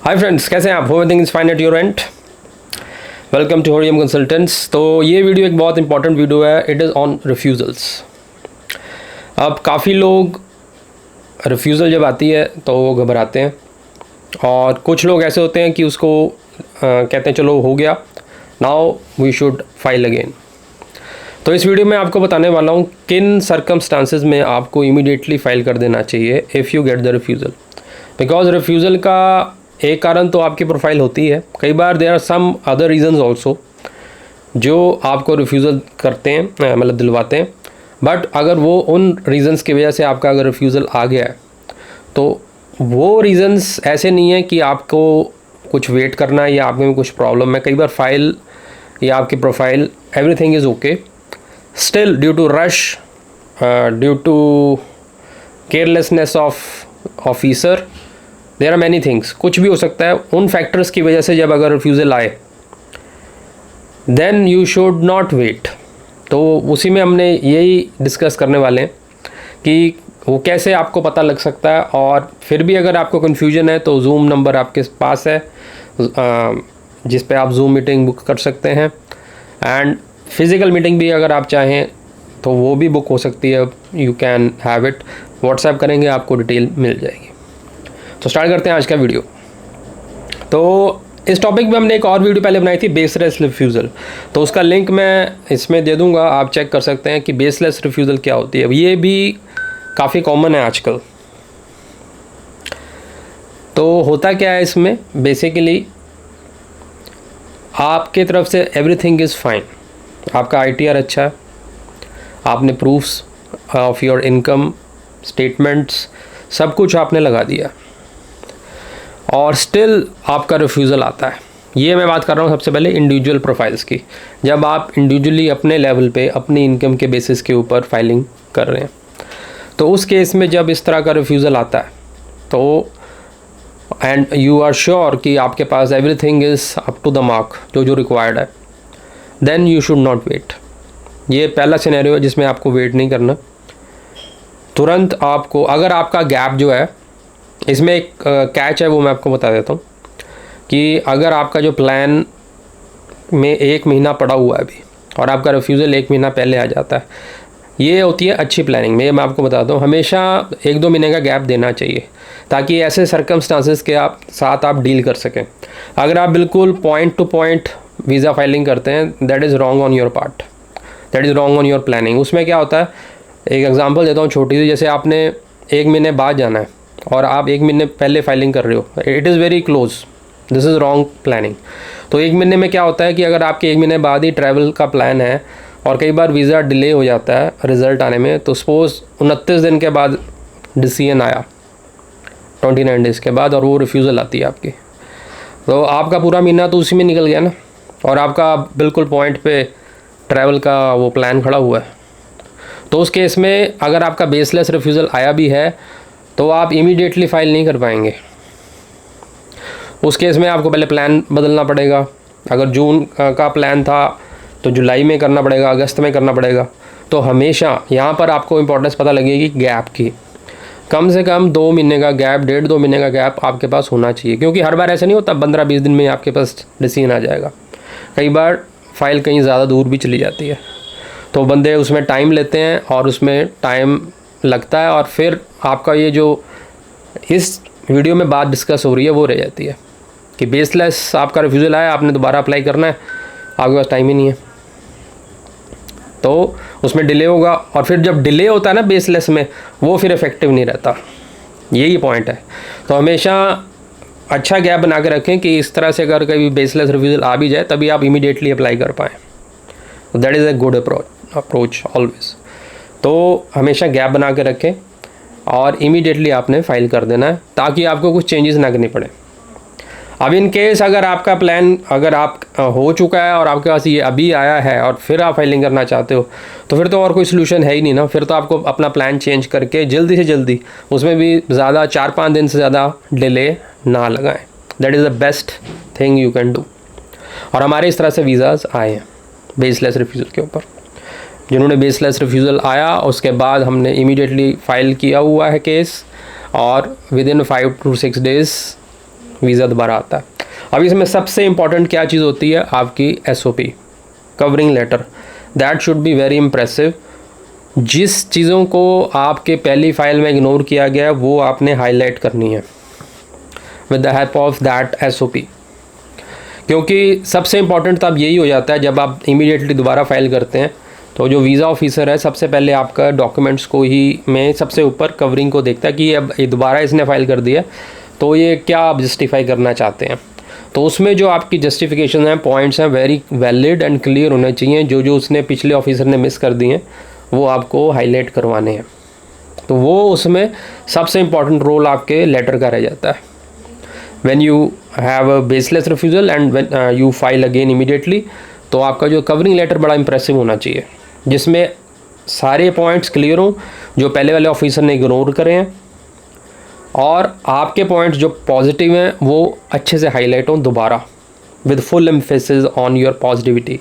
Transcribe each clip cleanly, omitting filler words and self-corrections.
Hi friends, कैसे हैं आप? Hope everything is fine at your end. Welcome to होरियम कंसल्टेंट्स। तो ये वीडियो एक बहुत इंपॉर्टेंट वीडियो है। It is on refusals. अब काफ़ी लोग रिफ्यूज़ल जब आती है तो वो घबराते हैं, और कुछ लोग ऐसे होते हैं कि उसको कहते हैं चलो हो गया, now we should file again. तो इस वीडियो में आपको बताने वाला हूँ किन सर्कमस्टांसेस में आपको इमीडिएटली फाइल कर देना चाहिए if you get the refusal. Because refusal का एक कारण तो आपकी प्रोफाइल होती है, कई बार there are some other reasons also जो आपको रिफ्यूज़ल करते हैं, मतलब दिलवाते हैं। बट अगर वो उन रीजंस की वजह से आपका अगर रिफ्यूज़ल आ गया है तो वो रीजंस ऐसे नहीं है कि आपको कुछ वेट करना है या आप में कुछ प्रॉब्लम है। कई बार फाइल या आपकी profile everything is okay, still due to rush, due to carelessness of officer, there are many things, कुछ भी हो सकता है। उन फैक्टर्स की वजह से जब अगर रिफ्यूज़ल आए then you should not wait. तो उसी में हमने यही डिस्कस करने वाले हैं कि वो कैसे आपको पता लग सकता है। और फिर भी अगर आपको कन्फ्यूजन है तो जूम नंबर आपके पास है जिस पे आप जूम मीटिंग बुक कर सकते हैं, एंड फिज़िकल मीटिंग भी अगर आप चाहें तो वो भी बुक हो सकती है। You can have it, WhatsApp करेंगे आपको डिटेल मिल जाएगी। तो स्टार्ट करते हैं आज का वीडियो। तो इस टॉपिक में हमने एक और वीडियो पहले बनाई थी, बेसलेस रिफ्यूज़ल। तो उसका लिंक मैं इसमें दे दूंगा, आप चेक कर सकते हैं कि बेसलेस रिफ्यूज़ल क्या होती है। ये भी काफ़ी कॉमन है आजकल। तो होता क्या है इसमें, बेसिकली आपके तरफ से एवरीथिंग इज़ फाइन, आपका ITR अच्छा है, आपने proofs of your income statements सब कुछ आपने लगा दिया, और स्टिल आपका रिफ्यूज़ल आता है। ये मैं बात कर रहा हूँ सबसे पहले इंडिविजुअल प्रोफाइल्स की, जब आप इंडिविजुअली अपने लेवल पे अपनी इनकम के बेसिस के ऊपर फाइलिंग कर रहे हैं। तो उस केस में जब इस तरह का रिफ्यूज़ल आता है तो एंड यू आर श्योर कि आपके पास everything is up to the mark, जो रिक्वायर्ड है, then you should not wait. ये पहला सिनेरियो है जिसमें आपको वेट नहीं करना। तुरंत आपको, अगर आपका गैप जो है, इसमें एक कैच है वो मैं आपको बता देता हूँ कि अगर आपका जो प्लान में 1 महीना पड़ा हुआ है अभी और आपका रिफ्यूज़ल 1 महीना पहले आ जाता है, ये होती है अच्छी प्लानिंग में। ये मैं आपको बताता हूँ, हमेशा 1-2 महीने का गैप देना चाहिए ताकि ऐसे सर्कमस्टांसेस के साथ आप डील कर सकें। अगर आप बिल्कुल point two point visa filing करते हैं, that is wrong on your part, that is wrong on your planning. उसमें क्या होता है, एक एग्जांपल देता हूँ छोटी सी। जैसे आपने 1 महीने बाद जाना है और आप 1 महीने पहले फाइलिंग कर रहे हो, it is very close, this is wrong planning. तो 1 महीने में क्या होता है कि अगर आपके 1 महीने बाद ही ट्रैवल का प्लान है और कई बार वीज़ा डिले हो जाता है रिज़ल्ट आने में, तो सपोज़ 29 दिन के बाद डिसीजन आया 29 डेज़ के बाद, और वो रिफ्यूज़ल आती है आपकी, तो आपका पूरा महीना तो उसी में निकल गया ना, और आपका बिल्कुल पॉइंट पे ट्रैवल का वो प्लान खड़ा हुआ है। तो उस केस में अगर आपका बेसलेस रिफ्यूज़ल आया भी है तो आप इमीडिएटली फाइल नहीं कर पाएंगे। उस केस में आपको पहले प्लान बदलना पड़ेगा। अगर जून का प्लान था तो जुलाई में करना पड़ेगा, अगस्त में करना पड़ेगा। तो हमेशा यहाँ पर आपको इम्पोर्टेंस पता लगेगी गैप की। कम से कम 2 महीने का गैप, 1.5-2 महीने का गैप आपके पास होना चाहिए, क्योंकि हर बार ऐसा नहीं होता 15-20 दिन में आपके पास डिसीजन आ जाएगा। कई बार फाइल कहीं ज़्यादा दूर भी चली जाती है, तो बंदे उसमें टाइम लेते हैं और उसमें टाइम लगता है, और फिर आपका ये जो इस वीडियो में बात डिस्कस हो रही है वो रह जाती है कि बेसलेस आपका रिफ्यूज़ल आया, आपने दोबारा अप्लाई करना है, आपके पास टाइम ही नहीं है, तो उसमें डिले होगा। और फिर जब डिले होता है ना बेसलेस में, वो फिर इफ़ेक्टिव नहीं रहता। यही पॉइंट है। तो हमेशा अच्छा गैप बना के रखें कि इस तरह से अगर कभी बेसलेस रिफ्यूज़ल आ भी जाए तभी आप इमीडिएटली अप्लाई कर पाएँ। That is a good approach always. तो हमेशा गैप बना के रखें और इमीडिएटली आपने फाइल कर देना है ताकि आपको कुछ चेंजेस ना करनी पड़े। अब इन केस अगर आपका प्लान अगर आप हो चुका है और आपके पास ये अभी आया है और फिर आप फाइलिंग करना चाहते हो, तो फिर तो और कोई सोल्यूशन है ही नहीं ना। फिर तो आपको अपना प्लान चेंज करके जल्दी से जल्दी, उसमें भी ज़्यादा 4-5 दिन से ज़्यादा डिले ना लगाएं। That is the best thing you can do. और हमारे इस तरह से वीज़ाज़ आए हैं बेसलेस रिफ्यूज़ल के ऊपर। जिन्होंने बेसलेस रिफ्यूज़ल आया उसके बाद हमने इमीडिएटली फ़ाइल किया हुआ है केस, और with in 5 to 6 days visa दोबारा आता है। अब इसमें सबसे इम्पॉर्टेंट क्या चीज़ होती है, आपकी SOP, covering letter, that should be very impressive. जिस चीज़ों को आपके पहली फाइल में इग्नोर किया गया है वो आपने हाईलाइट करनी है with the help of that SOP, क्योंकि सबसे इम्पॉर्टेंट तब यही हो जाता है जब आप इमीडिएटली दोबारा फाइल करते हैं तो जो वीज़ा ऑफिसर है सबसे पहले आपका डॉक्यूमेंट्स को ही में सबसे ऊपर कवरिंग को देखता है कि अब दोबारा इसने फाइल कर दिया तो ये क्या आप जस्टिफाई करना चाहते हैं। तो उसमें जो आपकी जस्टिफिकेशन है, पॉइंट्स हैं, वेरी वैलिड एंड क्लियर होने चाहिए। जो जो उसने पिछले ऑफिसर ने मिस कर दिए हैं वो आपको हाईलाइट करवाने हैं। तो वो उसमें सबसे इम्पॉर्टेंट रोल आपके लेटर का रह जाता है। When you have a baseless refusal and when you file again immediately, तो आपका जो कवरिंग लेटर बड़ा इंप्रेसिव होना चाहिए, जिसमें सारे पॉइंट्स क्लियर हों जो पहले वाले ऑफिसर ने इग्नोर करे हैं, और आपके पॉइंट्स जो पॉजिटिव हैं वो अच्छे से हाईलाइट हों दोबारा, with full emphasis on your positivity,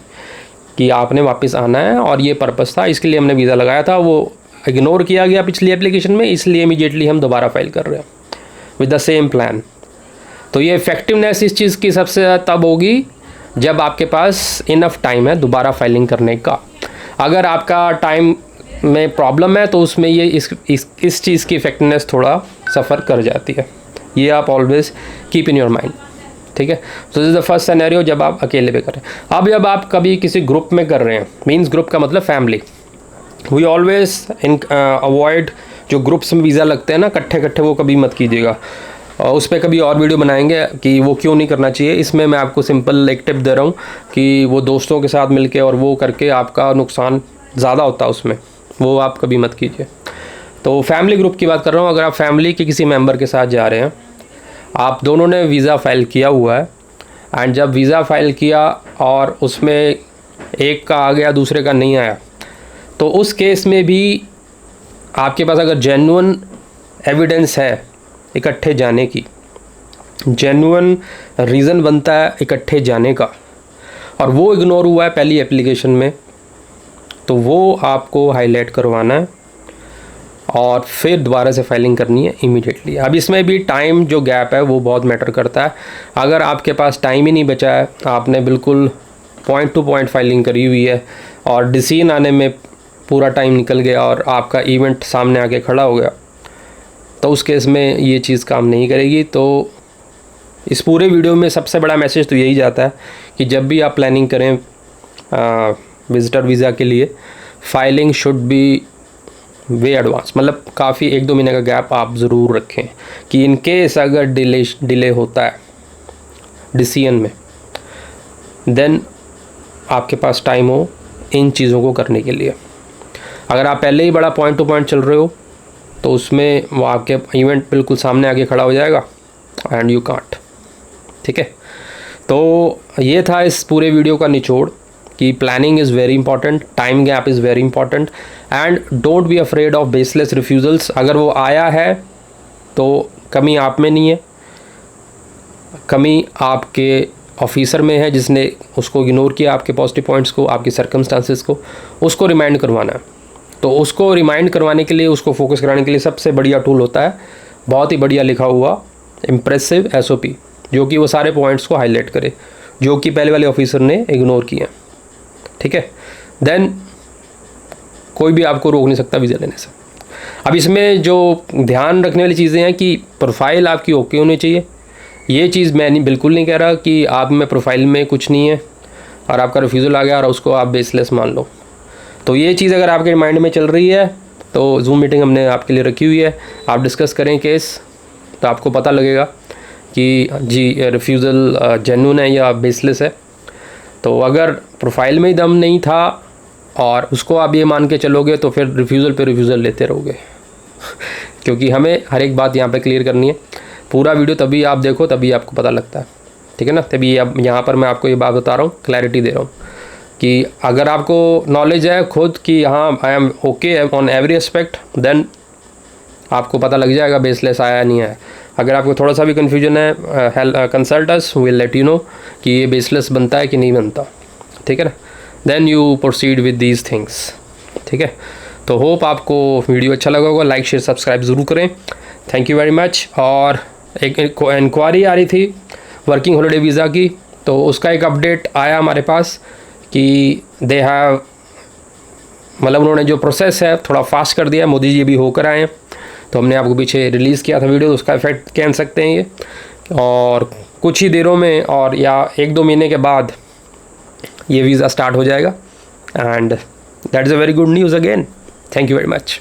कि आपने वापस आना है और ये पर्पस था, इसके लिए हमने वीज़ा लगाया था, वो इग्नोर किया गया पिछली एप्लीकेशन में, इसलिए इमीडिएटली हम दोबारा फाइल कर रहे हैं विद द सेम प्लान। तो ये इफेक्टिवनेस इस चीज़ की सबसे ज़्यादा तब होगी जब आपके पास इनफ टाइम है दोबारा फाइलिंग करने का। अगर आपका टाइम में प्रॉब्लम है तो उसमें ये इस चीज़ की इफेक्टिवनेस थोड़ा सफ़र कर जाती है। ये आप always keep in your mind, ठीक है। तो this is the first scenario जब आप अकेले पे कर रहे हैं। अब जब आप कभी किसी ग्रुप में कर रहे हैं, मीन्स ग्रुप का मतलब फैमिली, वी ऑलवेज अवॉइड जो ग्रुप्स में वीज़ा लगते हैं ना इकट्ठे वो कभी मत कीजिएगा। उस पर कभी और वीडियो बनाएंगे कि वो क्यों नहीं करना चाहिए। इसमें मैं आपको सिंपल एक टिप दे रहा हूँ कि वो दोस्तों के साथ मिलके और वो करके आपका नुकसान ज़्यादा होता है उसमें, वो आप कभी मत कीजिए। तो फैमिली ग्रुप की बात कर रहा हूँ। अगर आप फैमिली के किसी मेंबर के साथ जा रहे हैं, आप दोनों ने वीज़ा फ़ाइल किया हुआ है, एंड जब वीज़ा फ़ाइल किया और उसमें एक का आ गया दूसरे का नहीं आया, तो उस केस में भी आपके पास अगर जेन्युइन एविडेंस है इकट्ठे जाने की, जेन्युइन रीज़न बनता है इकट्ठे जाने का, और वो इग्नोर हुआ है पहली एप्लीकेशन में, तो वो आपको हाईलाइट करवाना है और फिर दोबारा से फाइलिंग करनी है इमीडिएटली। अब इसमें भी टाइम जो गैप है वो बहुत मैटर करता है। अगर आपके पास टाइम ही नहीं बचा है, आपने बिल्कुल पॉइंट टू पॉइंट फाइलिंग करी हुई है और डिसीजन आने में पूरा टाइम निकल गया और आपका इवेंट सामने आके खड़ा हो गया, तो उस केस में ये चीज़ काम नहीं करेगी। तो इस पूरे वीडियो में सबसे बड़ा मैसेज तो यही जाता है कि जब भी आप प्लानिंग करें विज़िटर वीज़ा के लिए, filing should be way advance, मतलब काफ़ी 1-2 महीने का गैप आप ज़रूर रखें कि इन केस अगर डिले होता है डिसीजन में, देन आपके पास टाइम हो इन चीज़ों को करने के लिए। अगर आप पहले ही बड़ा पॉइंट टू पॉइंट चल रहे हो तो उसमें वो आपके इवेंट बिल्कुल सामने आके खड़ा हो जाएगा एंड यू कांट, ठीक है। तो ये था इस पूरे वीडियो का निचोड़ कि planning is very important, time gap is very important, and don't be afraid of baseless refusals. अगर वो आया है तो कमी आप में नहीं है, कमी आपके ऑफिसर में है जिसने उसको इग्नोर किया, आपके पॉजिटिव पॉइंट्स को, आपकी सर्कमस्टांसेस को, उसको रिमाइंड करवाना है। तो उसको रिमाइंड करवाने के लिए, उसको फोकस कराने के लिए सबसे बढ़िया टूल होता है बहुत ही बढ़िया लिखा हुआ इम्प्रेसिव SOP, जो कि वो सारे पॉइंट्स को हाईलाइट करे जो कि पहले वाले ऑफिसर ने इग्नोर किए, ठीक है। देन कोई भी आपको रोक नहीं सकता वीज़ा लेने से। अब इसमें जो ध्यान रखने वाली चीज़ें हैं कि प्रोफाइल आपकी ओके होनी चाहिए। ये चीज़ मैं बिल्कुल नहीं कह रहा कि आप में प्रोफाइल में कुछ नहीं है और आपका रिफ्यूज़ल आ गया और उसको आप बेसलेस मान लो। तो ये चीज़ अगर आपके माइंड में चल रही है तो जूम मीटिंग हमने आपके लिए रखी हुई है, आप डिस्कस करें केस, तो आपको पता लगेगा कि जी रिफ्यूज़ल जेन्युइन है या बेसलेस है। तो अगर प्रोफाइल में ही दम नहीं था और उसको आप ये मान के चलोगे तो फिर रिफ्यूज़ल पे रिफ्यूज़ल लेते रहोगे क्योंकि हमें हर एक बात यहाँ पे क्लियर करनी है। पूरा वीडियो तभी आप देखो तभी आपको पता लगता है, ठीक है ना। तभी अब यहाँ पर मैं आपको ये बात बता रहा हूँ, क्लैरिटी दे रहा हूँ कि अगर आपको नॉलेज है खुद कि हाँ I am okay on every aspect, then आपको पता लग जाएगा बेसलेस आया नहीं है। अगर आपको थोड़ा सा भी कन्फ्यूजन है, consult us, will let you know कि ये बेसलेस बनता है कि नहीं बनता, ठीक है ना। Then you proceed with these things, ठीक है। तो होप आपको वीडियो अच्छा लगा होगा। लाइक शेयर सब्सक्राइब ज़रूर करें। Thank you very much. और एक इंक्वायरी आ रही थी वर्किंग हॉलिडे वीज़ा की, तो उसका एक अपडेट आया हमारे पास कि दे हैव, मतलब उन्होंने जो प्रोसेस है थोड़ा फास्ट कर दिया। मोदी जी भी होकर आए हैं, तो हमने आपको पीछे रिलीज़ किया था वीडियो, तो उसका इफेक्ट कह सकते हैं ये। और कुछ ही देरों में और या 1-2 महीने के बाद ये वीज़ा स्टार्ट हो जाएगा। And that is a very good news again. Thank you very much.